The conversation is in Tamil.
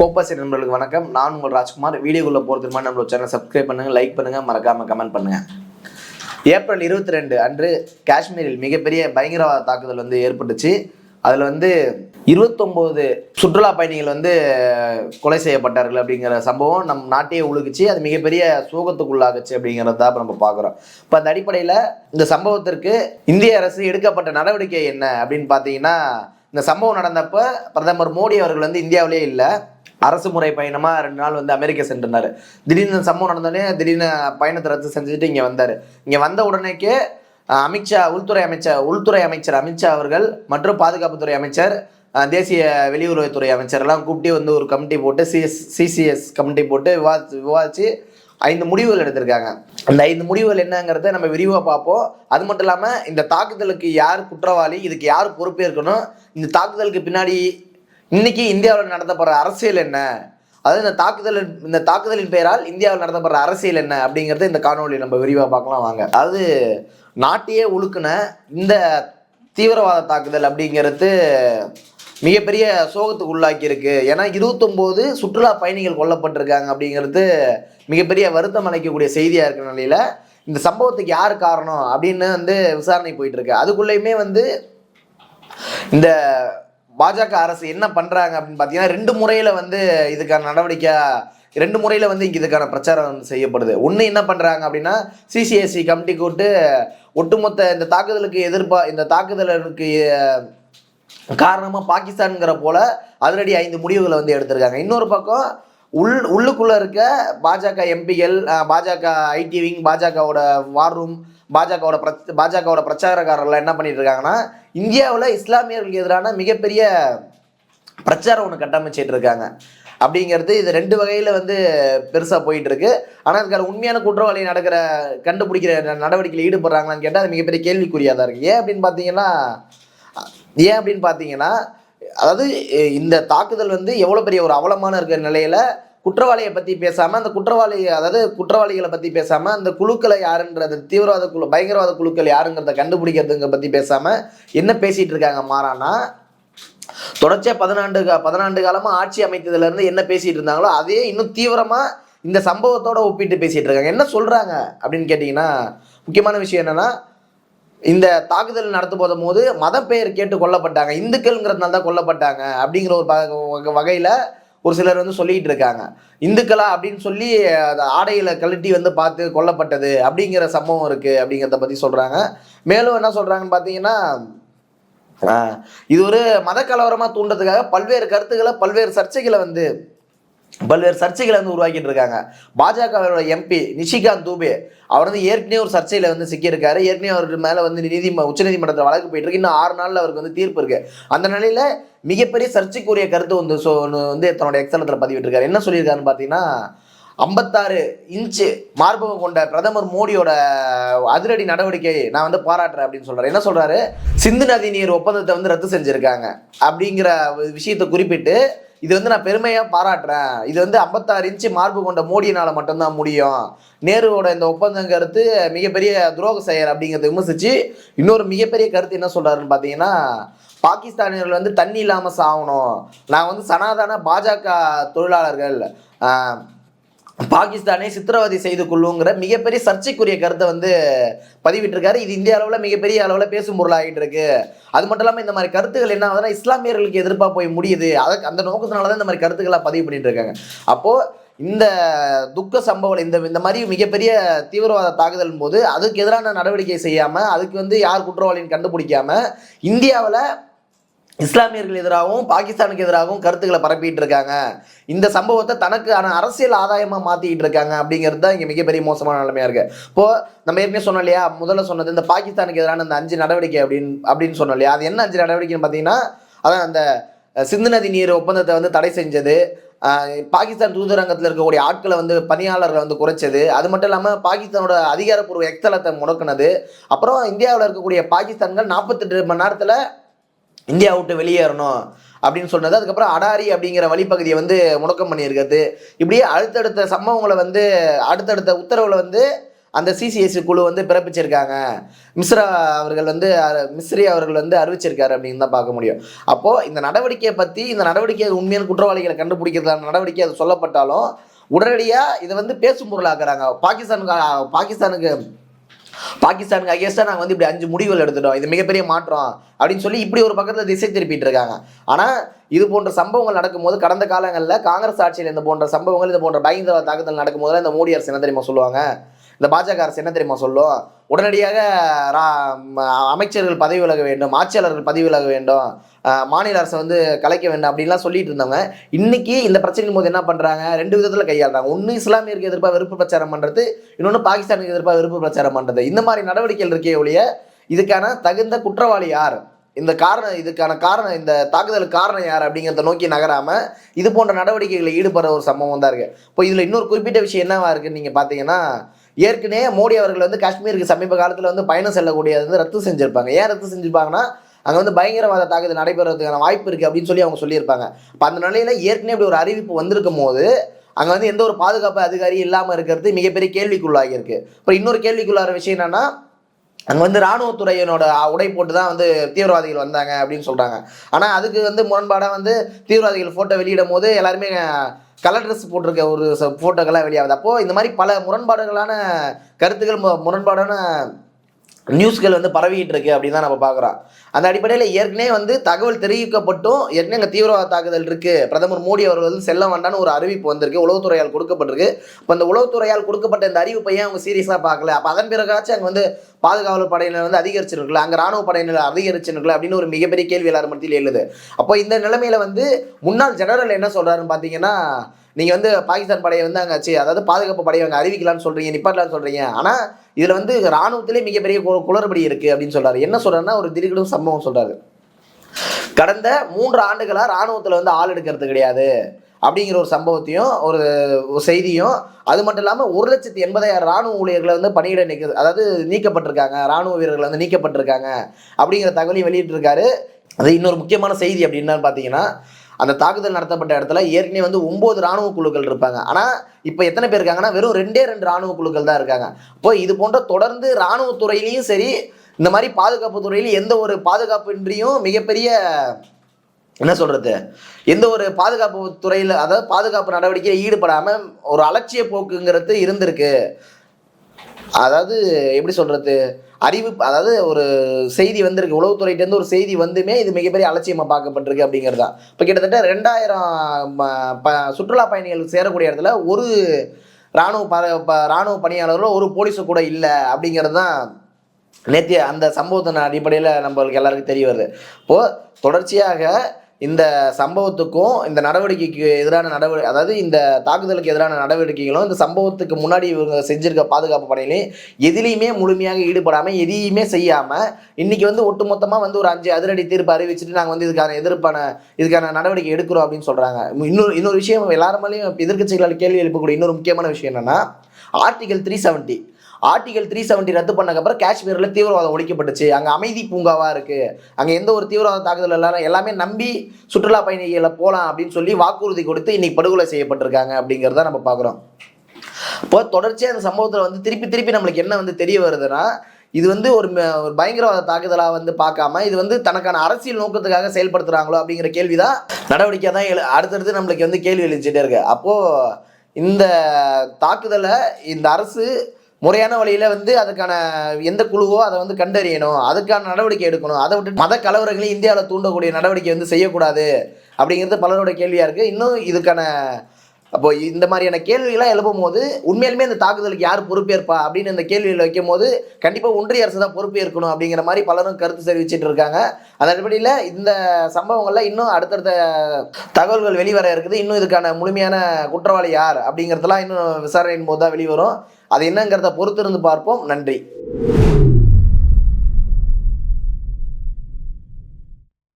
கோப்பாசி நண்பர்களுக்கு வணக்கம். நான் உங்கள் ராஜ்குமார். வீடியோக்குள்ள போகிறதுக்கு முன்னாடி நம்மளோட சேனல் சப்ஸ்கிரைப் பண்ணுங்க, லைக் பண்ணுங்க, மறக்காம கமெண்ட் பண்ணுங்க. ஏப்ரல் 22 அன்று காஷ்மீரில் மிகப்பெரிய பயங்கரவாத தாக்குதல் ஏற்பட்டுச்சு. அதில் 29 சுற்றுலா பயணிகள் கொலை செய்யப்பட்டார்கள் அப்படிங்கிற சம்பவம் நம் நாட்டையே உழுகுச்சு. அது மிகப்பெரிய சோகத்துக்குள்ளாகுச்சு அப்படிங்கிறத நம்ம பார்க்குறோம். இப்போ அந்த அடிப்படையில் இந்த சம்பவத்திற்கு இந்திய அரசு எடுக்கப்பட்ட நடவடிக்கை என்ன அப்படின்னு பார்த்தீங்கன்னா, இந்த சம்பவம் நடந்தப்ப பிரதமர் மோடி அவர்கள் இந்தியாவிலே இல்லை, அரசு முறை பயணமாக 2 நாள் அமெரிக்கா சென்றிருந்தார். திடீர்னு சம்பவம் நடந்தோடனே திடீர்னு பயணத்தை ரத்து செஞ்சுட்டு இங்கே வந்தார். இங்கே வந்த உடனேக்கே அமித்ஷா, உள்துறை அமைச்சர் அமித்ஷா அவர்கள் மற்றும் பாதுகாப்புத்துறை அமைச்சர், தேசிய வெளியுறவுத்துறை அமைச்சர்லாம் கூப்பிட்டு ஒரு கமிட்டி போட்டு சிசிஎஸ் கமிட்டி போட்டு விவாதிச்சு 5 முடிவுகள் எடுத்திருக்காங்க. அந்த 5 முடிவுகள் என்னங்கிறத நம்ம விரிவாக பார்ப்போம். அது மட்டும் இல்லாமல் இந்த தாக்குதலுக்கு யார் குற்றவாளி, இதுக்கு யார் பொறுப்பேற்கணும், இந்த தாக்குதலுக்கு பின்னாடி இன்னைக்கு இந்தியாவில் நடத்தப்படுற அரசியல் என்ன, அதாவது இந்த தாக்குதலின் பெயரால் இந்தியாவில் நடத்தப்படுற அரசியல் என்ன அப்படிங்கிறத இந்த காணொலி நம்ம விரிவாக பார்க்கலாம் வாங்க. அதாவது நாட்டையே உழுக்குன இந்த தீவிரவாத தாக்குதல் அப்படிங்கிறது மிகப்பெரிய சோகத்துக்கு உள்ளாக்கி இருக்கு. ஏன்னா 29 சுற்றுலா பயணிகள் கொல்லப்பட்டிருக்காங்க அப்படிங்கிறது மிகப்பெரிய வருத்தம் அளிக்கக்கூடிய செய்தியா இருக்கிற நிலையில இந்த சம்பவத்துக்கு யார் காரணம் அப்படின்னு விசாரணை போயிட்டு இருக்கு. அதுக்குள்ளேயுமே இந்த பாஜக அரசு என்ன பண்றாங்க அப்படின்னு பார்த்தீங்கன்னா, 2 முறையில இதுக்கான நடவடிக்கை, 2 முறையில இங்க இதுக்கான பிரச்சாரம் செய்யப்படுது. ஒன்று என்ன பண்றாங்க அப்படின்னா, சிசிஎஸ்சி கமிட்டி கூட்டு ஒட்டுமொத்த இந்த தாக்குதலுக்கு காரணமாக பாகிஸ்தான்ங்கிற போல அதிரடி 5 முடிவுகளை எடுத்திருக்காங்க. இன்னொரு பக்கம் உள்ளுக்குள்ள இருக்க பாஜக எம்பிகள், பாஜக ஐடி விங், பாஜகவோட வார் ரூம், பாஜகவோட பிரச்சாரக்காரர்கள் என்ன பண்ணிட்டு இருக்காங்கன்னா, இந்தியாவில் இஸ்லாமியர்களுக்கு எதிரான மிகப்பெரிய பிரச்சாரம் ஒன்று கட்டமைச்சிட்டு இருக்காங்க அப்படிங்கிறது. இது 2 வகையில் பெருசாக போயிட்டு இருக்கு. ஆனால் அதுக்கான உண்மையான குற்றவாளி கண்டுபிடிக்கிற நடவடிக்கையில் ஈடுபடுறாங்களான்னு கேட்டால் அது மிகப்பெரிய கேள்விக்குறியாக தான் இருக்குது. ஏன் அப்படின்னு பார்த்தீங்கன்னா, அதாவது இந்த தாக்குதல் எவ்வளோ பெரிய ஒரு அவலமான இருக்கிற நிலையில குற்றவாளியை பற்றி பேசாமல், அந்த குற்றவாளிகளை பற்றி பேசாமல், அந்த குழுக்களை யாருன்றது, தீவிரவாத குழு, பயங்கரவாத குழுக்கள் யாருங்கிறத கண்டுபிடிக்கிறதுங்க பற்றி பேசாமல் என்ன பேசிகிட்டு இருக்காங்க, மாறானா தொடர்ச்சியாக 14 காலமாக ஆட்சி அமைத்ததுலேருந்து என்ன பேசிகிட்டு இருந்தாங்களோ அதே இன்னும் தீவிரமாக இந்த சம்பவத்தோட ஒப்பிட்டு பேசிகிட்டு இருக்காங்க. என்ன சொல்கிறாங்க அப்படின்னு கேட்டிங்கன்னா, முக்கியமான விஷயம் என்னென்னா, இந்த தாக்குதல் நடத்த போது மத பெயர் கேட்டு கொல்லப்பட்டாங்க, இந்துக்கள்ங்கிறதுனால தான் கொல்லப்பட்டாங்க அப்படிங்கிற ஒரு வகையில் ஒரு சிலர் சொல்லிட்டு இருக்காங்க. இந்துக்களா அப்படின்னு சொல்லி ஆடையில கழட்டி பார்த்து கொல்லப்பட்டது அப்படிங்கிற சம்பவம் இருக்கு அப்படிங்கிறத பத்தி சொல்றாங்க. மேலும் என்ன சொல்றாங்கன்னு பாத்தீங்கன்னா, இது ஒரு மத கலவரமா தூண்டதுக்காக பல்வேறு கருத்துக்களை, பல்வேறு சர்ச்சைகளை உருவாக்கிட்டு இருக்காங்க. பாஜகவோட எம்பி நிஷிகாந்த் தூபே அவர் ஏற்கனவே ஒரு சர்ச்சையில சிக்கியிருக்காரு. ஏற்கனவே அவர் மேல உச்சநீதிமன்றத்தில் வழக்கு போயிட்டு இருக்கு. இன்னும் 6 நாள்ல அவருக்கு தீர்ப்பு இருக்கு. அந்த நிலையில மிகப்பெரிய சர்ச்சைக்குரிய கருத்து தன்னோட எக்ஸலத்துல பதிவிட்டிருக்காரு. என்ன சொல்லியிருக்காருன்னு பாத்தீங்கன்னா, 56 இன்ச்சு மார்பகம் கொண்ட பிரதமர் மோடியோட அதிரடி நடவடிக்கை நான் பாராட்டுறேன் அப்படின்னு சொல்றாரு. என்ன சொல்றாரு, சிந்து நதி நீர் ஒப்பந்தத்தை ரத்து செஞ்சிருக்காங்க அப்படிங்கிற விஷயத்தை குறிப்பிட்டு, இது நான் பெருமையா பாராட்டுறேன், இது 56 இன்ச்சு மார்பு கொண்ட மோடியினால மட்டும்தான் முடியும், நேருவோட இந்த ஒப்பந்தம் கருத்து மிகப்பெரிய துரோக செயல் அப்படிங்கிறத விமர்சிச்சு இன்னொரு மிகப்பெரிய கருத்து என்ன சொல்றாருன்னு பாத்தீங்கன்னா, பாகிஸ்தானியர்கள் தண்ணி இல்லாம சாகணும், நான் சனாதன பாஜக தொழிலாளர்கள் பாகிஸ்தானை சித்திரவதை செய்து கொள்ளுங்கிற மிகப்பெரிய சர்ச்சைக்குரிய கருத்தை பதிவிட்டிருக்காரு. இது இந்திய அளவில் மிகப்பெரிய அளவில் பேசும் பொருளாகிட்டு இருக்கு. அது மட்டும் இல்லாமல் இந்த மாதிரி கருத்துக்கள் என்ன ஆகுதுன்னா, இஸ்லாமியர்களுக்கு எதிர்ப்பா போய் முடியுது. அந்த நோக்கத்தினால தான் இந்த மாதிரி கருத்துக்களை பதிவு பண்ணிட்டு இருக்காங்க. அப்போ இந்த துக்க சம்பவம், இந்த மாதிரி மிகப்பெரிய தீவிரவாத தாக்குதல் போது அதுக்கு எதிரான நடவடிக்கை செய்யாம, அதுக்கு யார் குற்றவாளின்னு கண்டுபிடிக்காம இந்தியாவில் இஸ்லாமியர்கள் எதிராகவும் பாகிஸ்தானுக்கு எதிராகவும் கருத்துக்களை பரப்பிட்டு இருக்காங்க. இந்த சம்பவத்தை தனக்கான அரசியல் ஆதாயமா மாத்திட்டு இருக்காங்க அப்படிங்கிறது தான் இங்க மிகப்பெரிய மோசமான நிலைமையா இருக்கு. இப்போ நம்ம ஏற்கனவே சொன்னோம் இல்லையா, முதல்ல சொன்னது இந்த பாகிஸ்தானுக்கு எதிரான இந்த 5 நடவடிக்கை அப்படின்னு சொன்னோம் இல்லையா. அது என்ன 5 நடவடிக்கைன்னு பாத்தீங்கன்னா, அதான் அந்த சிந்து நதி நீர் ஒப்பந்தத்தை தடை செஞ்சது, பாகிஸ்தான் தூதரங்கத்தில் இருக்கக்கூடிய ஆட்களை பணியாளர்களை குறைச்சது, அது மட்டும் இல்லாமல் பாகிஸ்தானோட அதிகாரப்பூர்வ எக்ஸலத்தை முடக்குனது, அப்புறம் இந்தியாவில் இருக்கக்கூடிய பாகிஸ்தான்கள் 48 மணி நேரத்தில் இந்தியா விட்டு வெளியேறணும் அப்படின்னு சொன்னது, அதுக்கப்புறம் அடாரி அப்படிங்கிற வழிப்பகுதியை முடக்கம் பண்ணியிருக்கிறது, இப்படியே அடுத்தடுத்த சம்பவங்களை அடுத்தடுத்த உத்தரவுல அந்த சிசிஎஸ்சி குழு வந்து பிறப்பிச்சிருக்காங்க, மிஸ்ரி அவர்கள் வந்து அறிவிச்சிருக்காரு அப்படின்னு தான் பார்க்க முடியும். அப்போ இந்த நடவடிக்கையை பற்றி, இந்த நடவடிக்கை உண்மையான குற்றவாளிகளை கண்டுபிடிக்கிறதான நடவடிக்கை அது சொல்லப்பட்டாலும் உடனடியாக இதை வந்து பேசும் பொருளாக்குறாங்க. பாகிஸ்தானுக்கு அகேன்ஸ்டாக நாங்கள் வந்து இப்படி 5 முடிவுகள் எடுத்துட்டோம், இது மிகப்பெரிய மாற்றம் அப்படின்னு சொல்லி இப்படி ஒரு பக்கத்தில் திசை திருப்பிட்டு இருக்காங்க. ஆனால் இது போன்ற சம்பவங்கள் நடக்கும்போது, கடந்த காலங்களில் காங்கிரஸ் ஆட்சியில் இந்த போன்ற சம்பவங்கள், இது போன்ற பயங்கரவாத தாக்குதல் நடக்கும்போது இந்த மோடி அரசு என்ன தெரியுமா சொல்லுவாங்க, இந்த பாஜக அரசு என்ன தெரியுமா சொல்லும், உடனடியாக அமைச்சர்கள் பதவி விலக வேண்டும், ஆட்சியாளர்கள் பதவி விலக வேண்டும், மாநில அரசை வந்து கலைக்க வேண்டும் அப்படின்லாம் சொல்லிட்டு இருந்தவங்க இன்னைக்கு இந்த பிரச்சனையின் போது என்ன பண்றாங்க, 2 விதத்தில் கையாளுறாங்க. ஒன்று இஸ்லாமியருக்கு எதிர்ப்பாக வெறுப்பு பிரச்சாரம் பண்றது, இன்னொன்று பாகிஸ்தானுக்கு எதிர்ப்பாக வெறுப்பு பிரச்சாரம் பண்றது. இந்த மாதிரி நடவடிக்கைகள் இருக்கே ஒழிய இதுக்கான தகுந்த குற்றவாளி யார், இதுக்கான காரணம், இந்த தாக்குதலுக்கு காரணம் யார் அப்படிங்கிறத நோக்கி நகராம இது போன்ற நடவடிக்கைகளில் ஈடுபடுற ஒரு சம்பவம் தான் இருக்கு. இப்போ இதுல இன்னொரு குறிப்பிட்ட விஷயம் என்னவா இருக்குன்னு நீங்க பாத்தீங்கன்னா, ஏற்கனவே மோடி அவர்கள் வந்து காஷ்மீருக்கு சமீப காலத்தில் வந்து பயணம் செல்லக்கூடியது வந்து ரத்து செஞ்சிருப்பாங்க. ஏன் ரத்து செஞ்சிருப்பாங்கன்னா, அங்கே வந்து பயங்கரவாத தாக்குதல் நடைபெறதுக்கான வாய்ப்பு இருக்குது அப்படின்னு சொல்லி அவங்க சொல்லியிருப்பாங்க. இப்போ அந்த நிலையில் ஏற்கனவே இப்படி ஒரு அறிவிப்பு வந்திருக்கும் போது அங்கே வந்து எந்த ஒரு பாதுகாப்பு அதிகாரி இல்லாமல் இருக்கிறது மிகப்பெரிய கேள்விக்குள்ளாகியிருக்கு. இப்போ இன்னொரு கேள்விக்குள்ளாகிற விஷயம் என்னன்னா, அங்கே வந்து இராணுவத்துறையினோட உடை போட்டு தான் வந்து தீவிரவாதிகள் வந்தாங்க அப்படின்னு சொல்கிறாங்க. ஆனால் அதுக்கு வந்து முரண்பாடாக வந்து தீவிரவாதிகள் ஃபோட்டோ வெளியிடும் போது எல்லாருமே கலர் ட்ரெஸ் போட்டிருக்க ஒரு ஃபோட்டோக்கெல்லாம் வெளியாகுது. அப்போது இந்த மாதிரி பல முரண்பாடுகளான கருத்துக்கள், முரண்பாடான நியூஸ்கள் வந்து பரவிட்டு இருக்கு அப்படின்னு தான் நம்ம பார்க்குறோம். அந்த அடிப்படையில் ஏற்கனவே வந்து தகவல் தெரிவிக்கப்பட்டும் ஏற்கனவே இங்கே தீவிரவாத தாக்குதல் இருக்கு, பிரதமர் மோடி அவர்கள் வந்து செல்ல வேண்டான்னு ஒரு அறிவிப்பு வந்திருக்கு, உளவுத்துறையால் கொடுக்கப்பட்டிருக்கு. இப்போ அந்த உளவுத்துறையால் கொடுக்கப்பட்ட இந்த அறிவிப்பை ஏன் அவங்க சீரியஸாக பார்க்கல? அப்போ அதன் பிறகாச்சும் அங்கே வந்து பாதுகாவலர் படையினர் வந்து அதிகரிச்சிருக்கல, அங்கே ராணுவ படையினர் அதிகரிச்சிருக்கல அப்படின்னு ஒரு மிகப்பெரிய கேள்வி எல்லாரும் மத்தியில் எழுது. அப்போ இந்த நிலைமையில வந்து முன்னாள் ஜெனரல் என்ன சொல்றாருன்னு பார்த்தீங்கன்னா, நீங்கள் வந்து பாகிஸ்தான் படையை வந்து அங்கே அதாவது பாதுகாப்பு படையை அங்கே அறிவிக்கலான்னு சொல்கிறீங்க, நிப்பாட்டலான்னு சொல்கிறீங்க, ஆனால் இதில் வந்து இராணுவத்திலே மிகப்பெரிய குளறுபடி இருக்குது அப்படின்னு சொல்கிறாரு. என்ன சொல்கிறாருன்னா, ஒரு திடீர்னு சம்பவம் சொல்கிறாரு. கடந்த 3 ஆண்டுகளாக இராணுவத்தில் வந்து ஆள் எடுக்கிறது கிடையாது அப்படிங்கிற ஒரு சம்பவத்தையும் ஒரு செய்தியும், அது மட்டும் இல்லாமல் 1,80,000 இராணுவ ஊழியர்களை வந்து பணியிட அதாவது நீக்கப்பட்டிருக்காங்க, இராணுவ வீரர்கள் வந்து நீக்கப்பட்டிருக்காங்க அப்படிங்கிற தகவலையும் வெளியிட்டிருக்காரு. அது இன்னொரு முக்கியமான செய்தி அப்படின்னா பார்த்தீங்கன்னா, அந்த தாக்குதல் நடத்தப்பட்ட இடத்துல ஏற்கனவே வந்து 9 இராணுவ குழுக்கள் இருப்பாங்க. ஆனால் இப்போ எத்தனை பேர் இருக்காங்கன்னா, வெறும் 2 இராணுவ குழுக்கள் தான் இருக்காங்க. இப்போ இது போன்ற தொடர்ந்து இராணுவத்துறையிலையும் சரி, இந்த மாதிரி பாதுகாப்பு துறையிலும் எந்த ஒரு பாதுகாப்பின்றியும் மிகப்பெரிய என்ன சொல்றது, எந்த ஒரு பாதுகாப்பு துறையில், அதாவது பாதுகாப்பு நடவடிக்கையில் ஈடுபடாமல் ஒரு அலட்சிய போக்குங்கிறது இருந்திருக்கு. அதாவது எப்படி சொல்றது, அதாவது ஒரு செய்தி வந்திருக்கு, உளவுத்துறையிட்டேருந்து ஒரு செய்தி வந்துமே இது மிகப்பெரிய அலட்சியமாக பார்க்கப்பட்டிருக்கு அப்படிங்கிறது தான். இப்போ கிட்டத்தட்ட 2000 சுற்றுலா பயணிகள் சேரக்கூடிய இடத்துல ஒரு இராணுவ பணியாளர்களோ ஒரு போலீஸோ கூட இல்லை அப்படிங்கிறது தான் நேற்று அந்த சம்பவத்தின் அடிப்படையில் நம்மளுக்கு எல்லாருக்கும் தெரிய வருது. இப்போது தொடர்ச்சியாக இந்த சம்பவத்துக்கும் இந்த நடவடிக்கைக்கு எதிரான அதாவது இந்த தாக்குதலுக்கு எதிரான நடவடிக்கைகளும் இந்த சம்பவத்துக்கு முன்னாடி இவங்க செஞ்சிருக்க பாதுகாப்பு படையிலையும் எதிலையுமே முழுமையாக ஈடுபடாமல் எதையுமே செய்யாமல் இன்னைக்கு வந்து ஒட்டுமொத்தமாக வந்து ஒரு 5 அதிரடி தீர்ப்பு அறிவிச்சுட்டு நாங்கள் வந்து இதுக்கான நடவடிக்கை எடுக்கிறோம் அப்படின்னு சொல்கிறாங்க. இன்னொரு விஷயம் எல்லாருமாலையும் எதிர்க்கட்சிகளால் கேள்வி எழுப்பக்கூடிய இன்னொரு முக்கியமான விஷயம் என்னன்னா, ஆர்டிகல் 370 ரத்து பண்ணக்கப்புறம் காஷ்மீரில் தீவிரவாதம் ஒழிக்கப்பட்டுச்சு, அங்கே அமைதி பூங்காவாக இருக்குது, அங்கே எந்த ஒரு தீவிரவாத தாக்குதல் எல்லாமே நம்பி சுற்றுலா பயணிகளை போகலாம் அப்படின்னு சொல்லி வாக்குறுதி கொடுத்து இன்னைக்கு படுகொலை செய்யப்பட்டிருக்காங்க அப்படிங்கிறத நம்ம பார்க்குறோம். இப்போ தொடர்ச்சியாக அந்த சம்பவத்தில் வந்து திருப்பி நம்மளுக்கு என்ன வந்து தெரிய வருதுன்னா, இது வந்து ஒரு பயங்கரவாத தாக்குதலாக வந்து பார்க்காம இது வந்து தனக்கான அரசியல் நோக்கத்துக்காக செயல்படுத்துகிறாங்களோ அப்படிங்கிற கேள்விதான் நடவடிக்கை தான் அடுத்தடுத்து நம்மளுக்கு வந்து கேள்வி எழுச்சிட்டே இருக்கு. அப்போது இந்த தாக்குதலை இந்த அரசு முறையான வழியில் வந்து அதுக்கான எந்த குழுவோ அதை வந்து கண்டறியணும், அதுக்கான நடவடிக்கை எடுக்கணும். அதை விட்டு மத கலவரங்களை இந்தியாவில் தூண்டக்கூடிய நடவடிக்கை வந்து செய்யக்கூடாது அப்படிங்கிறது பலரோட கேள்வியாக இருக்குது. இன்னும் இதுக்கான அப்போ இந்த மாதிரியான கேள்விகளாம் எழுப்பும் போது உண்மையிலுமே இந்த தாக்குதலுக்கு யார் பொறுப்பேற்பா அப்படின்னு இந்த கேள்வியில் வைக்கும் போது கண்டிப்பாக ஒன்றிய அரசு தான் பொறுப்பேற்கணும் அப்படிங்கிற மாதிரி பலரும் கருத்து தெரிவிச்சுட்டு இருக்காங்க. அதன் அடிப்படையில் இந்த சம்பவங்கள்ல இன்னும் அடுத்தடுத்த தகவல்கள் வெளிவர இருக்குது. இன்னும் இதுக்கான முழுமையான குற்றவாளி யார் அப்படிங்கிறதெல்லாம் இன்னும் விசாரணையின் போது தான் வெளிவரும். அது என்னங்கிறத பொறுத்திருந்து பார்ப்போம். நன்றி.